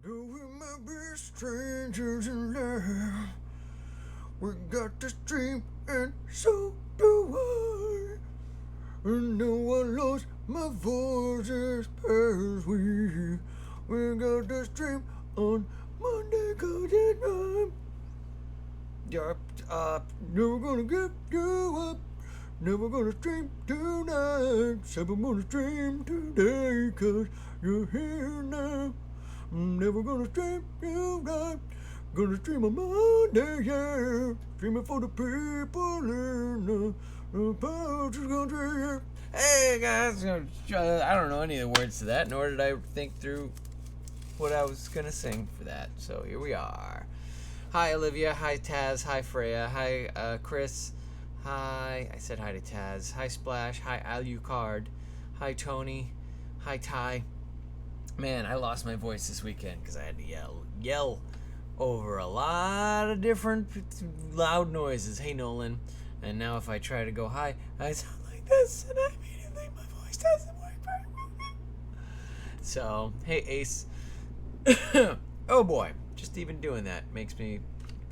Though we might be strangers in love, we got this dream, and so do I. And now I lost my voice as past week. We got this dream on Monday, 'cause it's time. Never gonna give you up. Never gonna stream tonight. Seven gonna stream today, 'cause you're here now. Never gonna stream tonight. Gonna stream on Monday, yeah. Streaming for the people in the Patrick country. Hey guys, I don't know any of the words to that, nor did I think through what I was gonna sing for that. So here we are. Hi Olivia, hi Taz, hi Freya, hi Chris, hi, I said hi to Taz, hi Splash, hi Alucard, hi Tony, hi Ty. Man, I lost my voice this weekend because I had to yell over a lot of different loud noises. Hey Nolan. And now if I try to go hi, I sound like this, and I immediately, my voice doesn't work very well. So, hey Ace. Oh boy, just even doing that makes me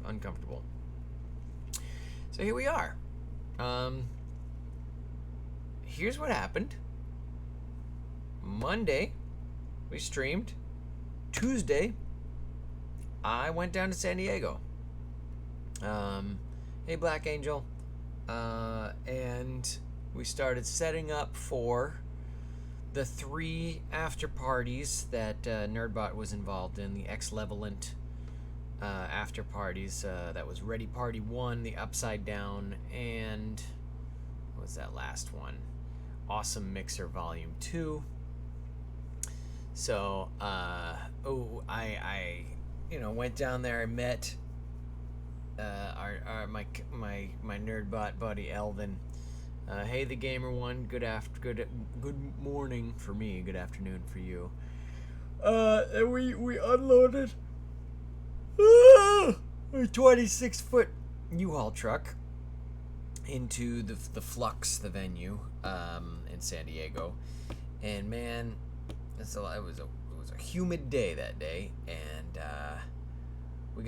uncomfortable. So here we are. Here's what happened. Monday, we streamed. Tuesday, I went down to San Diego. Hey Black Angel. And we started setting up for the 3 after parties that Nerdbot was involved in. The X-Levelant after parties. That was Ready Party 1, the Upside Down, and what was that last one? Awesome Mixer Volume 2. So, I went down there. I met my Nerdbot buddy Elvin. Hey, the Gamer One. Good morning for me. Good afternoon for you. And we unloaded a 26-foot U-Haul truck into the Flux, the venue in San Diego, and man, it was a humid day that day, and we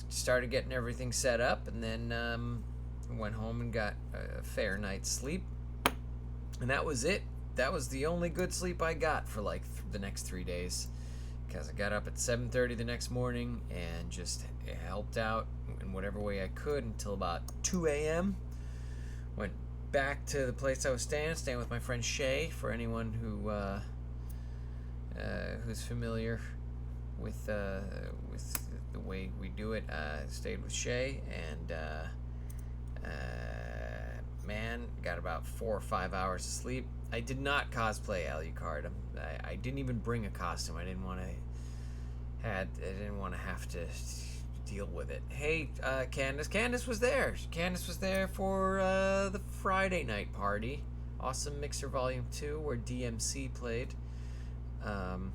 started getting everything set up, and then went home and got a fair night's sleep, and that was it. That was the only good sleep I got for like the next 3 days, because I got up at 7:30 the next morning and just helped out in whatever way I could until about 2 a.m. Went back to the place I was staying with my friend Shay. For anyone who's familiar with the way we do it, stayed with Shay, and man, got about 4 or 5 hours of sleep. I did not cosplay Alucard. I didn't even bring a costume. I didn't want to have to deal with it. Hey, Candace. Candace was there. Candace was there for the Friday night party. Awesome Mixer Volume 2, where DMC played. Well,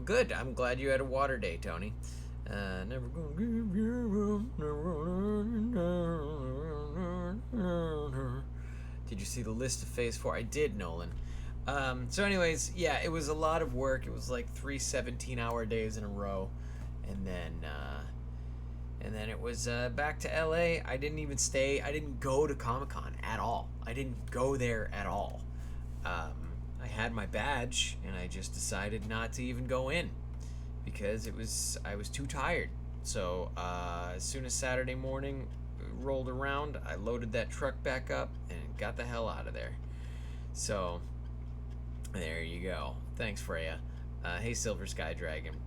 good. I'm glad you had a water day, Tony. Never gonna give you up. Did you see the list of Phase 4? I did, Nolan. So anyways, yeah, it was a lot of work. It was like 3 17-hour days in a row. And then it was back to LA. I didn't even stay. I didn't go to Comic-Con at all. I didn't go there at all. I had my badge, and I just decided not to even go in because I was too tired. So as soon as Saturday morning rolled around, I loaded that truck back up and got the hell out of there. So there you go. Thanks, Freya. Hey, Silver Sky Dragon.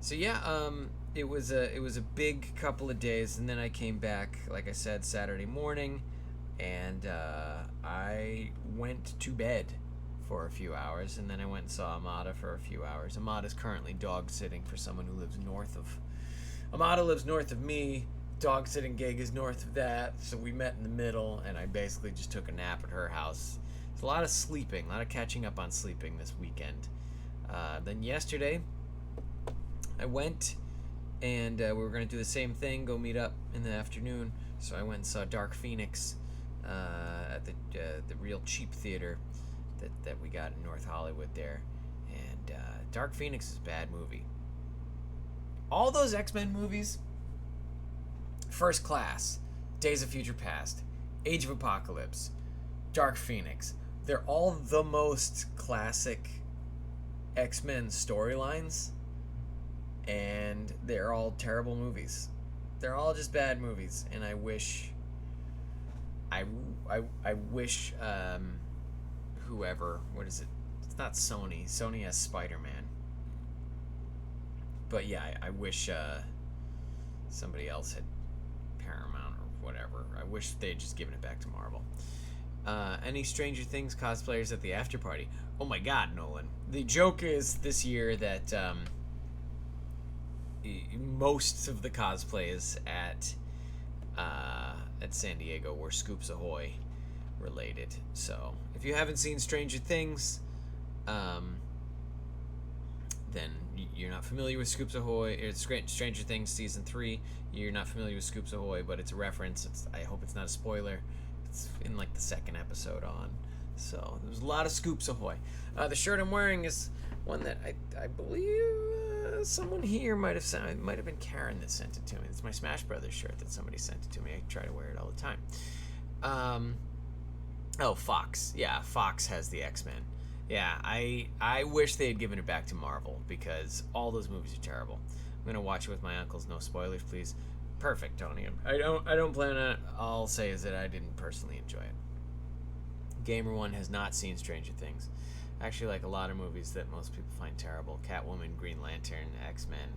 So yeah, it was a big couple of days, and then I came back, like I said, Saturday morning, and I went to bed for a few hours, and then I went and saw Amada for a few hours. Amada's currently dog sitting for someone who lives north of. Amada lives north of me. Dog sitting gig is north of that, so we met in the middle, and I basically just took a nap at her house. It's a lot of sleeping, a lot of catching up on sleeping this weekend. Then yesterday, I went, and we were going to do the same thing, go meet up in the afternoon. So I went and saw Dark Phoenix at the Real Cheap Theater that we got in North Hollywood there. And And Dark Phoenix is a bad movie. All those X-Men movies, First Class, Days of Future Past, Age of Apocalypse, Dark Phoenix, they're all the most classic X-Men storylines, and they're all terrible movies. They're all just bad movies, and I wish whoever, what is it? It's not Sony. Sony has Spider-Man. But yeah, I wish somebody else had Paramount or whatever. I wish they'd just given it back to Marvel. Any Stranger Things cosplayers at the after party? Oh my God, Nolan. The joke is this year that most of the cosplays at San Diego were Scoops Ahoy related. So if you haven't seen Stranger Things, then you're not familiar with Scoops Ahoy. It's Stranger Things season 3. You're not familiar with Scoops Ahoy, but it's a reference. I hope it's not a spoiler. It's in like the second episode on. So there's a lot of Scoops Ahoy. The shirt I'm wearing is one that I believe someone here might have been Karen that sent it to me. It's my Smash Brothers shirt that somebody sent it to me. I try to wear it all the time. Fox. Yeah, Fox has the X-Men. Yeah, I wish they had given it back to Marvel because all those movies are terrible. I'm gonna watch it with my uncles. No spoilers, please. Perfect, Tony. I don't plan on it. All I'll say is that I didn't personally enjoy it. Gamer One has not seen Stranger Things. I actually like a lot of movies that most people find terrible. Catwoman, Green Lantern, X-Men.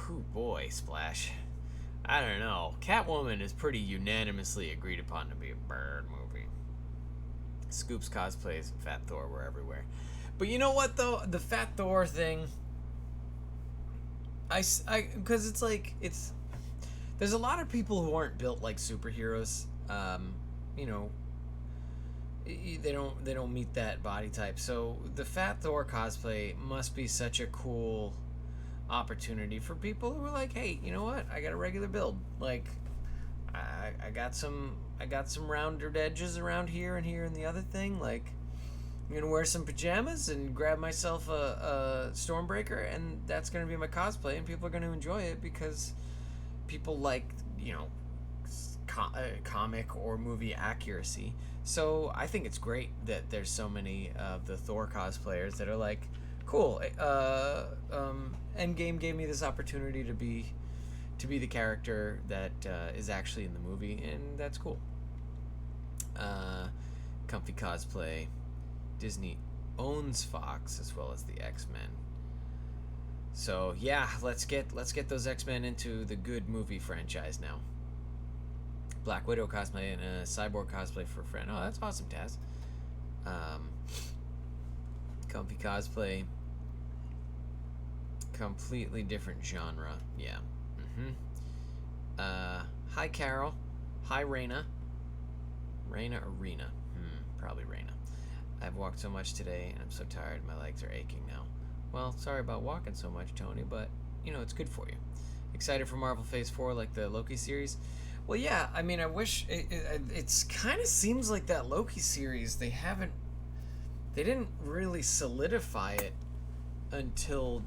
Whew, boy, Splash. I don't know. Catwoman is pretty unanimously agreed upon to be a bad movie. Scoops cosplays and Fat Thor were everywhere. But you know what, though? The Fat Thor thing... because it's like... There's a lot of people who aren't built like superheroes. You know... They don't meet that body type. So the Fat Thor cosplay must be such a cool opportunity for people who are like, hey, you know what? I got a regular build. Like, I got some rounded edges around here and the other thing. Like, I'm gonna wear some pajamas and grab myself a Stormbreaker, and that's gonna be my cosplay, and people are gonna enjoy it because people like, you know, comic or movie accuracy. So I think it's great that there's so many of the Thor cosplayers that are like, cool. Endgame gave me this opportunity to be the character that is actually in the movie, and that's cool. Comfy cosplay. Disney owns Fox as well as the X-Men. So yeah, let's get those X-Men into the good movie franchise now. Black Widow cosplay and a Cyborg cosplay for a friend. Oh, that's awesome, Taz. Comfy cosplay. Completely different genre. Yeah. Hi, Carol. Hi, Raina. Raina or Rena? Probably Raina. I've walked so much today, and I'm so tired. My legs are aching now. Well, sorry about walking so much, Tony, but, you know, it's good for you. Excited for Marvel Phase 4 like the Loki series? Well, yeah, I mean, I wish... It's kind of seems like that Loki series, they didn't really solidify it until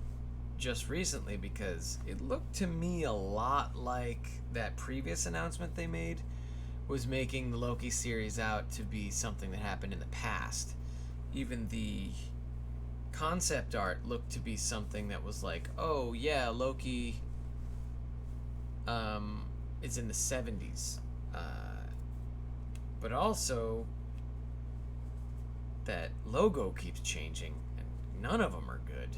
just recently, because it looked to me a lot like that previous announcement they made was making the Loki series out to be something that happened in the past. Even the concept art looked to be something that was like, oh, yeah, Loki... is in the 70s, but also that logo keeps changing, and none of them are good.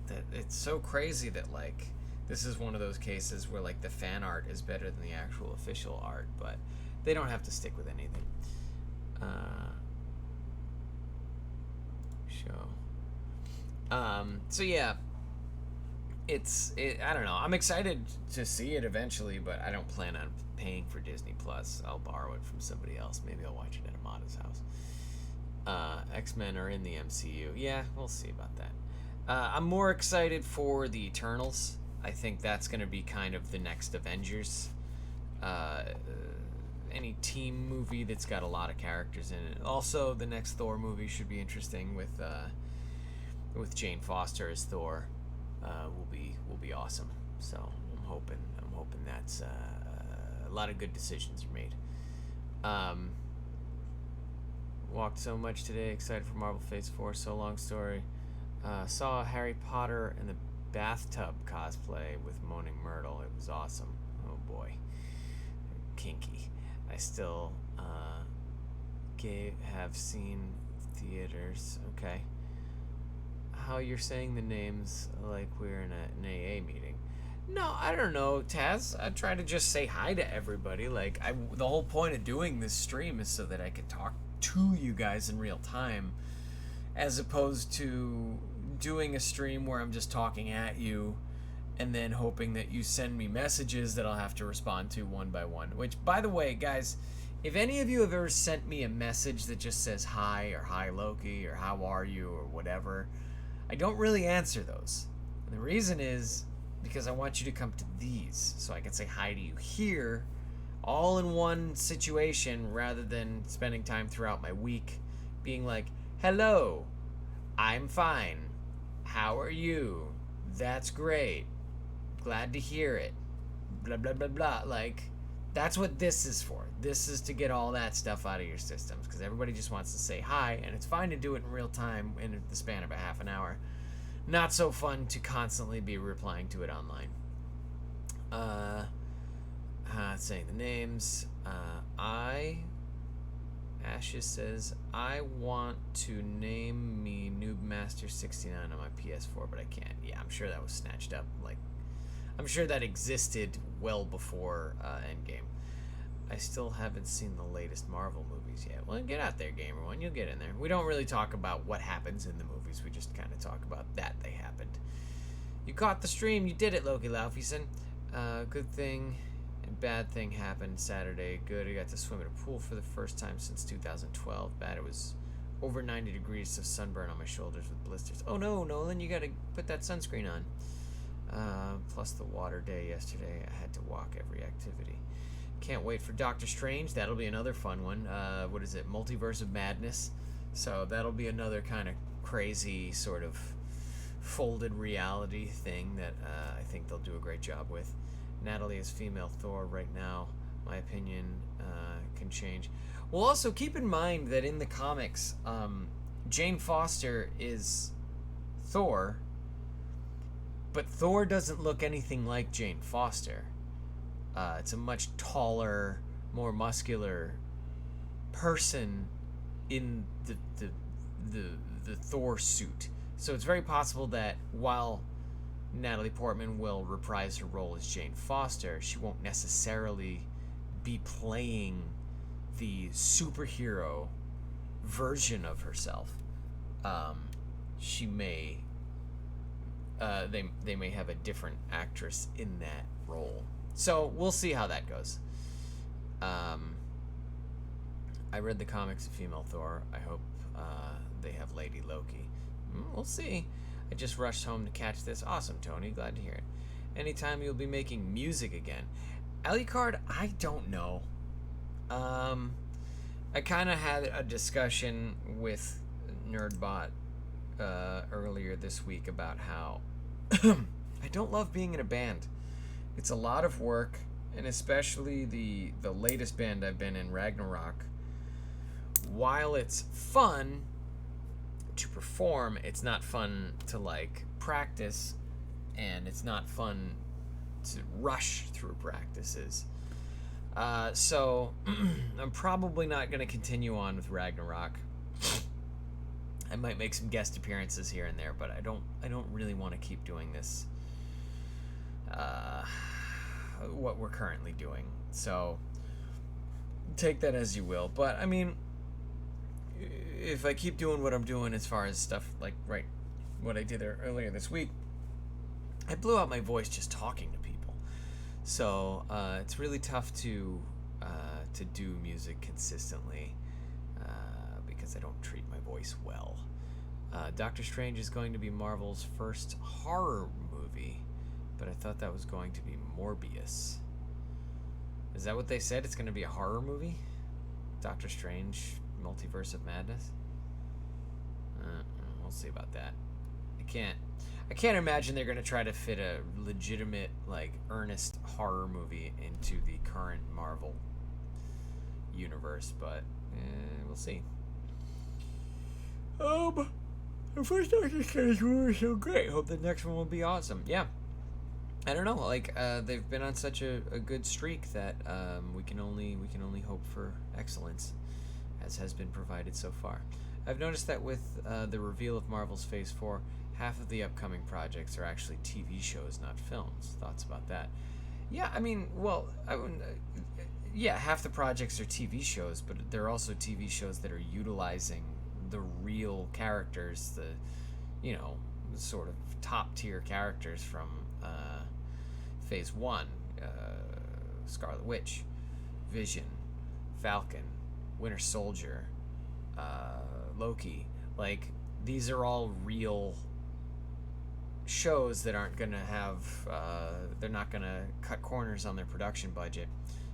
That it's so crazy that like this is one of those cases where like the fan art is better than the actual official art, but they don't have to stick with anything. So yeah. I don't know. I'm excited to see it eventually, but I don't plan on paying for Disney Plus. I'll borrow it from somebody else. Maybe I'll watch it at Amada's house. X-Men are in the MCU. Yeah, we'll see about that. I'm more excited for the Eternals. I think that's going to be kind of the next Avengers. Any team movie that's got a lot of characters in it. Also, the next Thor movie should be interesting with with Jane Foster as Thor will be awesome. So I'm hoping that's a lot of good decisions are made. Walked so much today, excited for Marvel Phase 4, so long story. Saw Harry Potter in the bathtub cosplay with Moaning Myrtle. It was awesome. Oh boy. Kinky. I still have seen theaters. Okay. How you're saying the names like we're in an AA meeting. No, I don't know, Taz. I try to just say hi to everybody. Like, the whole point of doing this stream is so that I can talk to you guys in real time, as opposed to doing a stream where I'm just talking at you and then hoping that you send me messages that I'll have to respond to one by one. Which, by the way, guys, if any of you have ever sent me a message that just says hi or hi Loki or how are you or whatever, I don't really answer those. And the reason is because I want you to come to these so I can say hi to you here, all in one situation, rather than spending time throughout my week being like, hello, I'm fine, how are you, that's great, glad to hear it, blah blah blah blah. Like, that's what this is for. This is to get all that stuff out of your systems, because everybody just wants to say hi, and it's fine to do it in real time in the span of a half an hour. Not so fun to constantly be replying to it online. Saying the names. Ashes says, I want to name me Noobmaster69 on my PS4, but I can't. Yeah, I'm sure that was snatched up. Like, I'm sure that existed well before Endgame. I still haven't seen the latest Marvel movies yet. Well, get out there, Gamer One. You'll get in there. We don't really talk about what happens in the movies. We just kind of talk about that they happened. You caught the stream. You did it, Loki Laufeyson. Good thing and bad thing happened Saturday. Good, I got to swim in a pool for the first time since 2012. Bad, it was over 90 degrees of sunburn on my shoulders with blisters. Oh no, Nolan, you got to put that sunscreen on. Plus the water day yesterday. I had to walk every activity. Can't wait for Doctor Strange. That'll be another fun one. What is it? Multiverse of Madness. So that'll be another kind of crazy sort of folded reality thing that I think they'll do a great job with. Natalie is female Thor right now. My opinion can change. Well, also keep in mind that in the comics, Jane Foster is Thor, but Thor doesn't look anything like Jane Foster. It's a much taller, more muscular person in the Thor suit. So it's very possible that while Natalie Portman will reprise her role as Jane Foster, she won't necessarily be playing the superhero version of herself. She may they may have a different actress in that role. So we'll see how that goes. I read the comics of female Thor. I hope they have Lady Loki. We'll see. I just rushed home to catch this. Awesome, Tony. Glad to hear it. Anytime you'll be making music again. Alucard, I don't know. I kind of had a discussion with Nerdbot earlier this week about how I don't love being in a band. It's a lot of work, and especially the latest band I've been in, Ragnarok. While it's fun to perform, it's not fun to like practice, and it's not fun to rush through practices. So I'm probably not going to continue on with Ragnarok. I might make some guest appearances here and there, but I don't really want to keep doing this. What we're currently doing. So take that as you will. But I mean, if I keep doing what I'm doing as far as stuff like what I did earlier this week, I blew out my voice just talking to people. So it's really tough to do music consistently because I don't treat my voice well. Doctor Strange is going to be Marvel's first horror movie, but I thought that was going to be Morbius. Is that what they said? It's going to be a horror movie? Doctor Strange, Multiverse of Madness? We'll see about that. I can't imagine they're gonna try to fit a legitimate, like, earnest horror movie into the current Marvel universe, but we'll see. The first Doctor Strange movie was so great. Hope the next one will be awesome. Yeah. I don't know. Like, they've been on such a good streak that we can only hope for excellence, as has been provided so far. I've noticed that with the reveal of Marvel's Phase 4, half of the upcoming projects are actually TV shows, not films. Thoughts about that? Yeah, I mean, well, yeah, half the projects are TV shows, but they're also TV shows that are utilizing the real characters, the, sort of top tier characters from Phase 1, Scarlet Witch, Vision, Falcon, Winter Soldier, Loki. Like, these are all real shows that aren't going to have, they're not going to cut corners on their production budget.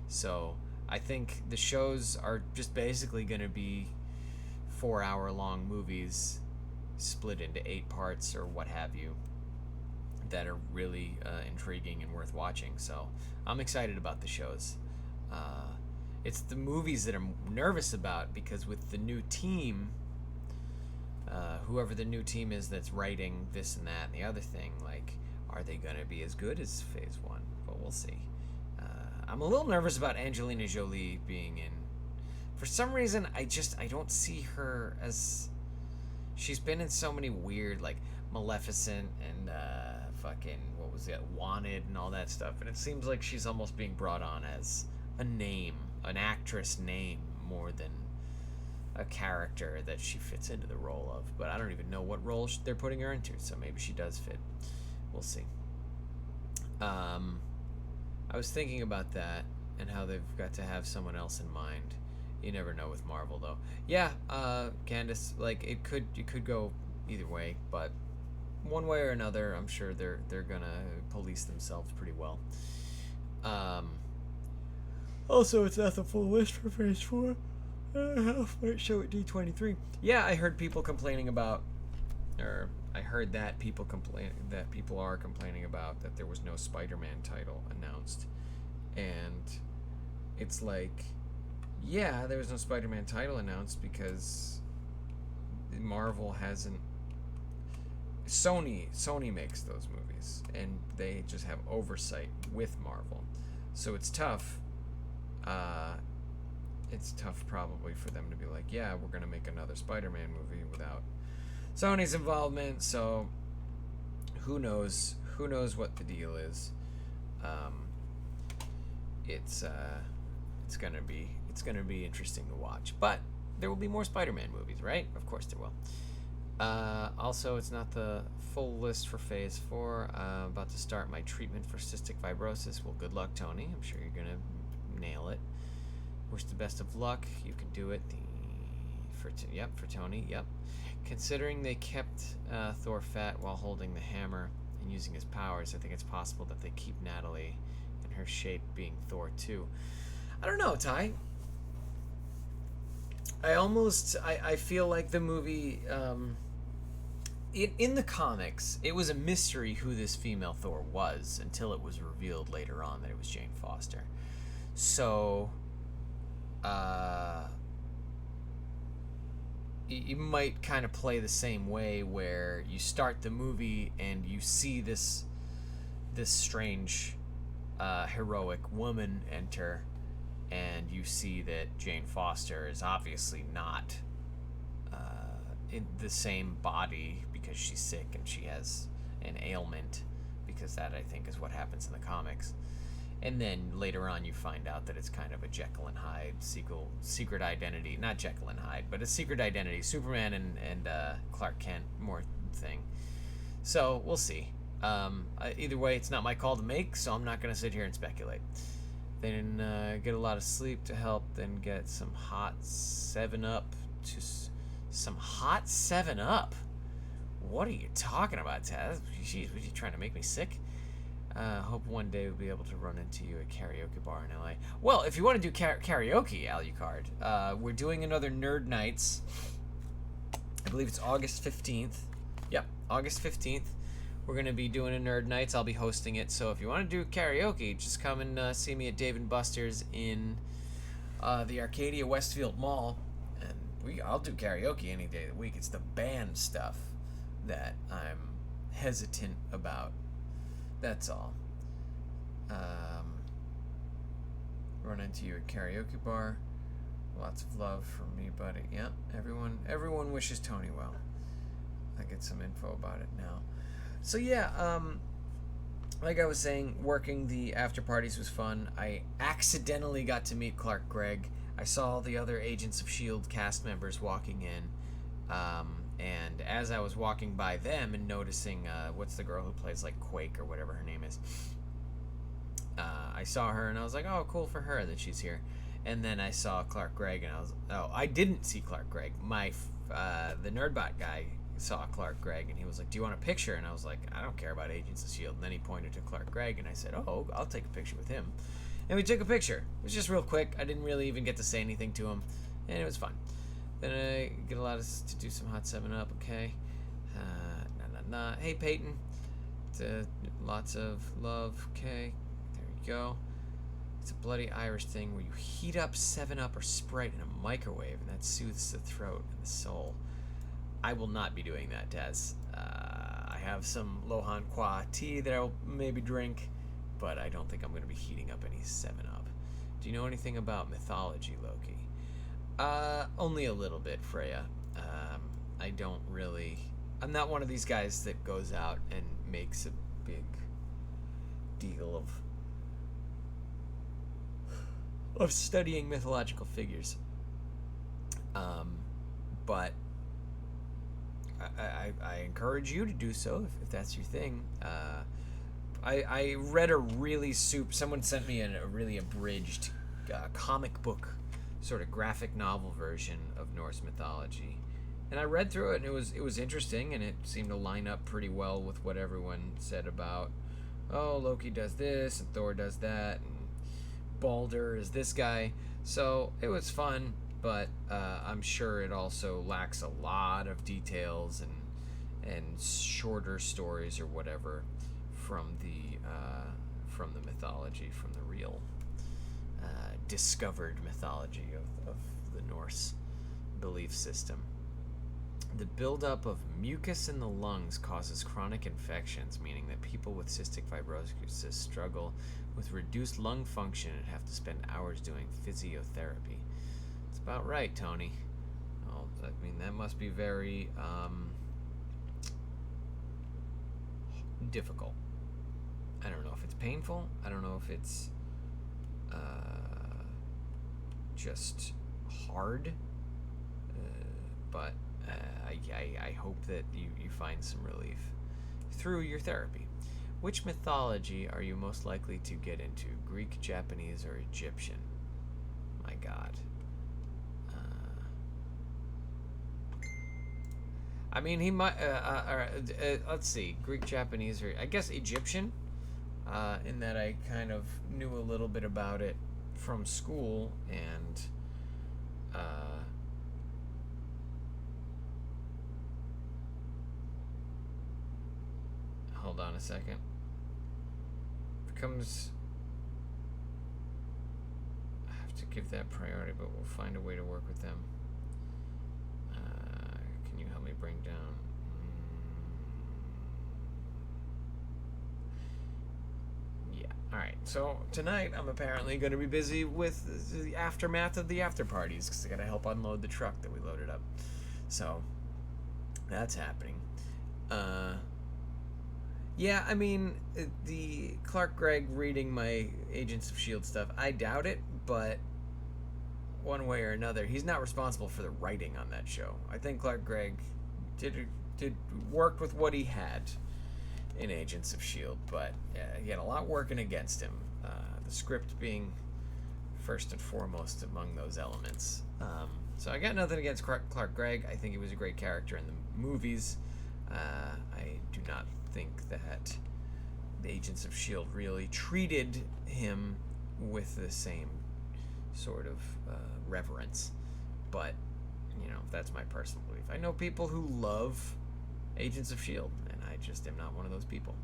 So I think the shows are just basically going to be 4-hour-long movies split into 8 parts or what have you that are really intriguing and worth watching. So I'm excited about the shows. It's the movies that I'm nervous about, because with the new team, whoever the new team is that's writing this and that and the other thing, like, are they going to be as good as Phase 1? But we'll see. I'm a little nervous about Angelina Jolie being in. For some reason, I don't see her as... She's been in so many weird, like, Maleficent and fucking, what was it, Wanted and all that stuff. And it seems like she's almost being brought on as a name, an actress name, more than a character that she fits into the role of. But I don't even know what role they're putting her into, so maybe she does fit. We'll see. I was thinking about that and how they've got to have someone else in mind. You never know with Marvel, though. Yeah, Candace, like, it could go either way, but one way or another, I'm sure they're gonna police themselves pretty well. Also, it's not the full list for Phase 4. Might show at D23. Yeah, I heard people complaining about, or I heard that people are complaining about that there was no Spider-Man title announced, and it's like, yeah, there was no Spider-Man title announced because Marvel hasn't. Sony makes those movies, and they just have oversight with Marvel, so it's tough. It's tough probably for them to be like, yeah, we're gonna make another Spider-Man movie without Sony's involvement. So who knows what the deal is. It's gonna be interesting to watch, but there will be more Spider-Man movies, right? Of course there will. Also, it's not the full list for Phase 4. About to start my treatment for cystic fibrosis. Well, good luck, Tony. I'm sure you're gonna nail it. Wish the best of luck. You can do it. For Tony. Yep. Considering they kept Thor fat while holding the hammer and using his powers, I think it's possible that they keep Natalie in her shape, being Thor too. I don't know, Ty. I feel like the movie, in the comics, it was a mystery who this female Thor was until it was revealed later on that it was Jane Foster. So, you might kind of play the same way, where you start the movie and you see this strange, heroic woman enter, and you see that Jane Foster is obviously not in the same body because she's sick and she has an ailment, because that, I think, is what happens in the comics. And then later on you find out that it's kind of a Jekyll and Hyde secret identity. Not Jekyll and Hyde, but a secret identity. Superman and Clark Kent more thing. So we'll see. Either way, it's not my call to make, so I'm not going to sit here and speculate. Then get a lot of sleep to help, then get some hot 7-Up. Some hot 7-Up? What are you talking about, Taz? Jeez, was you trying to make me sick? Hope one day we'll be able to run into you at karaoke bar in LA. Well, if you want to do karaoke, Alucard, we're doing another Nerd Nights. I believe it's August 15th. Yep, August 15th, we're going to be doing a Nerd Nights. I'll be hosting it. So if you want to do karaoke, just come and see me at Dave & Buster's in the Arcadia Westfield Mall. And I'll do karaoke any day of the week. It's the band stuff that I'm hesitant about. That's all. Run into you at karaoke bar. Lots of love from me, buddy. Yeah, everyone wishes Tony well. I get some info about it now. So yeah, like I was saying, working the after parties was fun. I accidentally got to meet Clark Gregg. I saw the other Agents of S.H.I.E.L.D. cast members walking in, and as I was walking by them and noticing, what's the girl who plays like Quake or whatever her name is, I saw her and I was like, oh, cool for her that she's here. And then I saw Clark Gregg and I didn't see Clark Gregg. The Nerdbot guy saw Clark Gregg and he was like, do you want a picture? And I was like, I don't care about Agents of S.H.I.E.L.D. And then he pointed to Clark Gregg and I said, oh, I'll take a picture with him. And we took a picture. It was just real quick. I didn't really even get to say anything to him, and it was fun. Then I get a lot to do some hot 7-Up, okay? Hey, Peyton. Lots of love, okay? There you go. It's a bloody Irish thing where you heat up 7-Up or Sprite in a microwave, and that soothes the throat and the soul. I will not be doing that, Daz. I have some Lohan Kwa tea that I'll maybe drink, but I don't think I'm going to be heating up any 7-Up. Do you know anything about mythology, Loki? Only a little bit, Freya. I'm not one of these guys that goes out and makes a big deal of studying mythological figures. But I encourage you to do so if that's your thing. I read someone sent me a really abridged comic book sort of graphic novel version of Norse mythology, and I read through it and it was interesting, and it seemed to line up pretty well with what everyone said about, oh, Loki does this and Thor does that and Balder is this guy. So it was fun, but I'm sure it also lacks a lot of details and shorter stories or whatever from the mythology, from the real discovered mythology of the Norse belief system. The buildup of mucus in the lungs causes chronic infections, meaning that people with cystic fibrosis struggle with reduced lung function and have to spend hours doing physiotherapy. It's about right, Tony. Well, I mean, that must be very difficult. I don't know if it's painful. I don't know if it's just hard. But I hope that you find some relief through your therapy. Which mythology are you most likely to get into? Greek, Japanese, or Egyptian? My God. I mean, he might. Let's see. Greek, Japanese, or I guess Egyptian. In that I kind of knew a little bit about it from school, and hold on a second. Becomes. I have to give that priority, but we'll find a way to work with them. Can you help me bring down? Yeah. All right. So tonight I'm apparently going to be busy with the aftermath of the after parties because I got to help unload the truck that we loaded up. So that's happening. Yeah, I mean, the Clark Gregg reading my Agents of S.H.I.E.L.D. stuff, I doubt it, but one way or another, he's not responsible for the writing on that show. I think Clark Gregg worked with what he had in Agents of S.H.I.E.L.D., but he had a lot working against him. The script being first and foremost among those elements. So I got nothing against Clark Gregg. I think he was a great character in the movies. I do not think that the Agents of S.H.I.E.L.D. really treated him with the same sort of reverence. But, you know, that's my personal belief. I know people who love Agents of S.H.I.E.L.D., and I just am not one of those people.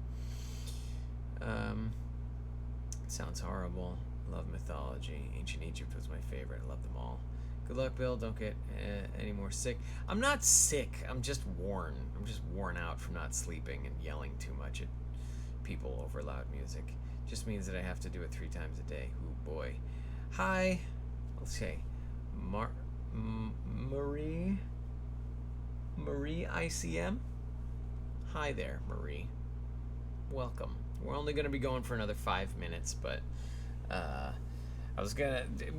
Sounds horrible. Love mythology. Ancient Egypt was my favorite. I love them all. Good luck, Bill. Don't get any more sick. I'm not sick. I'm just worn. I'm just worn out from not sleeping and yelling too much at people over loud music. Just means that I have to do it 3 times a day. Ooh, boy. Hi. Let's say Marie ICM. Hi there, Marie. Welcome. We're only going to be going for another 5 minutes, but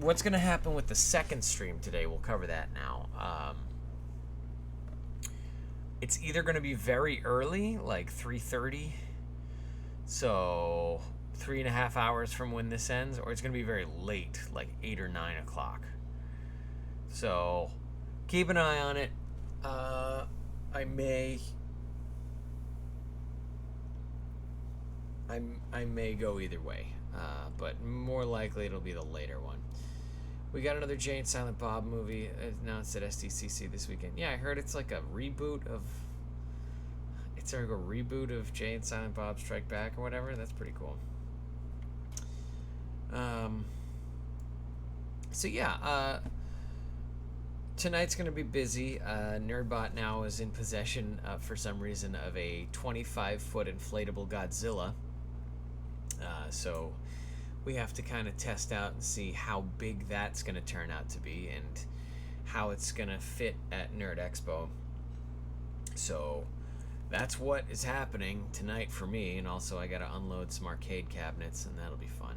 what's gonna happen with the second stream today? We'll cover that now. It's either gonna be very early, like 3:30, so 3.5 hours from when this ends, or it's gonna be very late, like 8 or 9 o'clock. So keep an eye on it. I may go either way, but more likely it'll be the later one. We got another Jay and Silent Bob movie announced at SDCC this weekend. Yeah, I heard it's like a reboot of. It's like a reboot of Jay and Silent Bob Strike Back or whatever. That's pretty cool. So yeah, tonight's gonna be busy. Nerdbot now is in possession, for some reason, of a 25-foot inflatable Godzilla. So we have to kind of test out and see how big that's going to turn out to be and how it's going to fit at Nerd Expo. So that's what is happening tonight for me, and also I got to unload some arcade cabinets, and that'll be fun.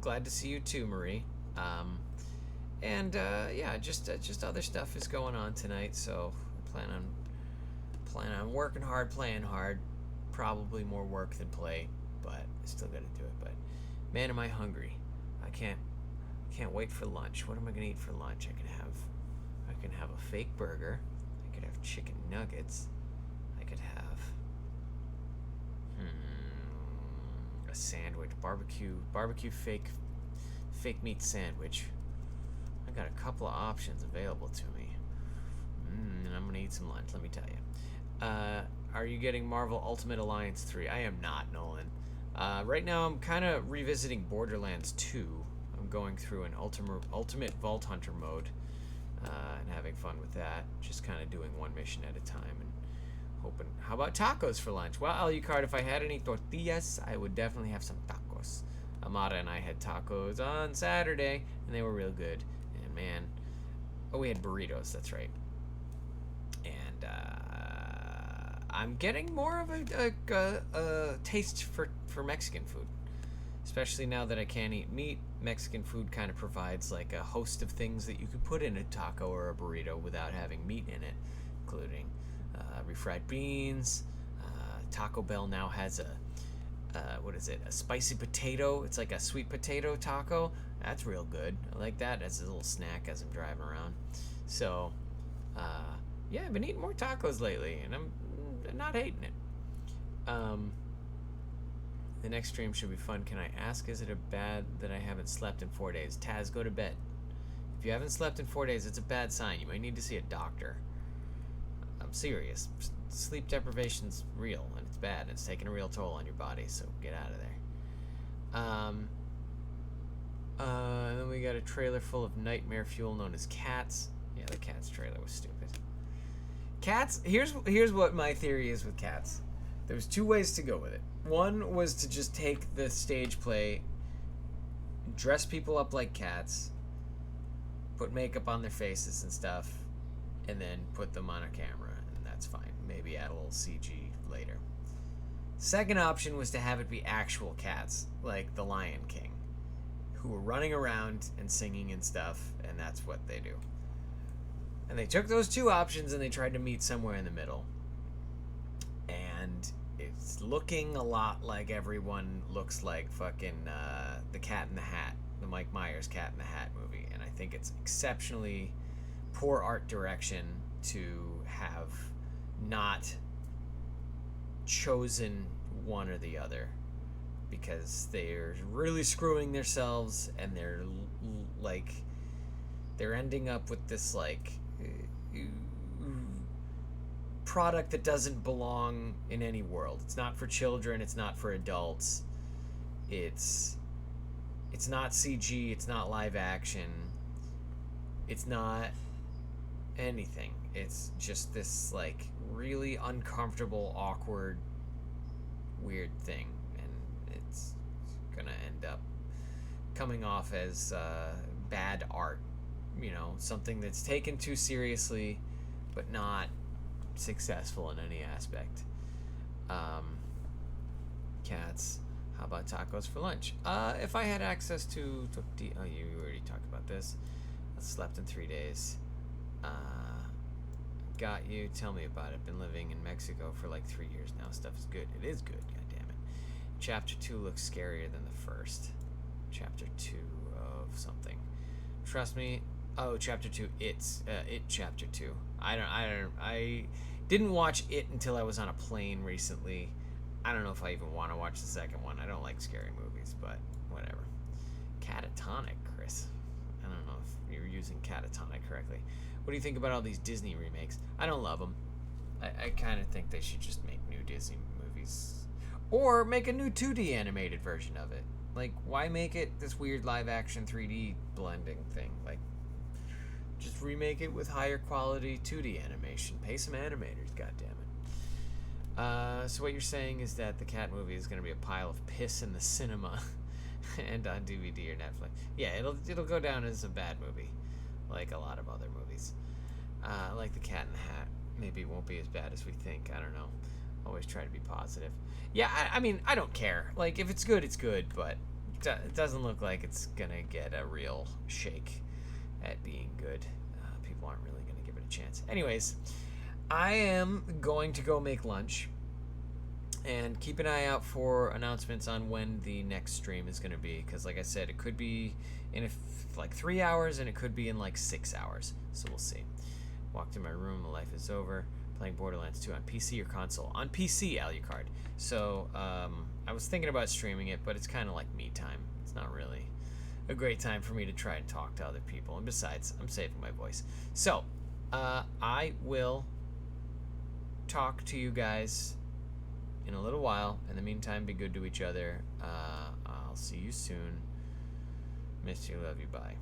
Glad to see you too, Marie. Yeah, just other stuff is going on tonight, so I plan on working hard, playing hard. Probably more work than play, but I still got to do it. But man, am I hungry! I can't wait for lunch. What am I gonna eat for lunch? I can have a fake burger. I could have chicken nuggets. I could have a sandwich, barbecue fake meat sandwich. I got a couple of options available to me. And I'm gonna eat some lunch. Let me tell you. Are you getting Marvel Ultimate Alliance 3? I am not, Nolan. Right now I'm kind of revisiting Borderlands 2. I'm going through an Ultimate Vault Hunter mode and having fun with that. Just kind of doing one mission at a time and hoping. How about tacos for lunch? Well, Alucard, if I had any tortillas, I would definitely have some tacos. Amada and I had tacos on Saturday, and they were real good. And man, we had burritos, that's right. And I'm getting more of a taste for Mexican food, especially now that I can't eat meat. Mexican food kind of provides like a host of things that you could put in a taco or a burrito without having meat in it, including refried beans. Taco Bell now has a spicy potato. It's like a sweet potato taco. That's real good. I like that as a little snack as I'm driving around. So yeah, I've been eating more tacos lately, and I'm not hating it. The next stream should be fun. Can I ask, is it a bad that I haven't slept in 4 days? Taz, go to bed. If you haven't slept in 4 days, it's a bad sign. You might need to see a doctor. I'm serious. Sleep deprivation's real, and it's bad, and it's taking a real toll on your body, so get out of there. And then we got a trailer full of nightmare fuel known as Cats. Yeah, the Cats trailer was stupid. Cats, here's what my theory is with Cats. There was 2 ways to go with it. One was to just take the stage play, dress people up like cats, put makeup on their faces and stuff, and then put them on a camera, and that's fine. Maybe add a little CG later. Second option was to have it be actual cats, like the Lion King, who were running around and singing and stuff, and that's what they do. And they took those 2 options and they tried to meet somewhere in the middle. And it's looking a lot like everyone looks like fucking the Cat in the Hat, the Mike Myers Cat in the Hat movie. And I think it's exceptionally poor art direction to have not chosen one or the other, because they're really screwing themselves, and they're ending up with this like product that doesn't belong in any world. It's not for children. It's not for adults. It's not CG. It's not live action. It's not anything. It's just this like really uncomfortable, awkward, weird thing, and it's gonna end up coming off as bad art. You know, something that's taken too seriously, but not successful in any aspect. Cats. How about tacos for lunch? If I had access to oh, you already talked about this. I slept in 3 days. Got you. Tell me about it. Been living in Mexico for like 3 years now. Stuff is good. It is good. God damn it. Chapter 2 looks scarier than the first. Chapter 2 of something. Trust me. Oh, chapter 2. It chapter 2. I didn't watch it until I was on a plane recently. I don't know if I even want to watch the second one. I don't like scary movies, but whatever. Catatonic, Chris. I don't know if you're using catatonic correctly. What do you think about all these Disney remakes? I don't love them. I kind of think they should just make new Disney movies. Or make a new 2D animated version of it. Like, why make it this weird live action 3D blending thing? Like, just remake it with higher quality 2D animation. Pay some animators, goddammit. So what you're saying is that the cat movie is going to be a pile of piss in the cinema and on DVD or Netflix. Yeah, it'll go down as a bad movie, like a lot of other movies. Like The Cat in the Hat. Maybe it won't be as bad as we think. I don't know. Always try to be positive. Yeah, I mean, I don't care. Like, if it's good, it's good, but it doesn't look like it's going to get a real shake at being good. People aren't really going to give it a chance. Anyways, I am going to go make lunch and keep an eye out for announcements on when the next stream is going to be, because like I said, it could be in like 3 hours and it could be in like 6 hours, so we'll see. Walked in my room, the life is over. Playing Borderlands 2 on PC or console? On PC, Alucard. So I was thinking about streaming it, but it's kind of like me time. It's not really a great time for me to try and talk to other people, and besides, I'm saving my voice. So I will talk to you guys in a little while. In the meantime, be good to each other. I'll see you soon. Miss you, love you, bye.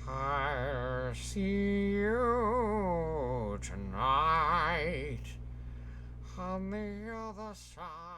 I'll see you tonight on the other side.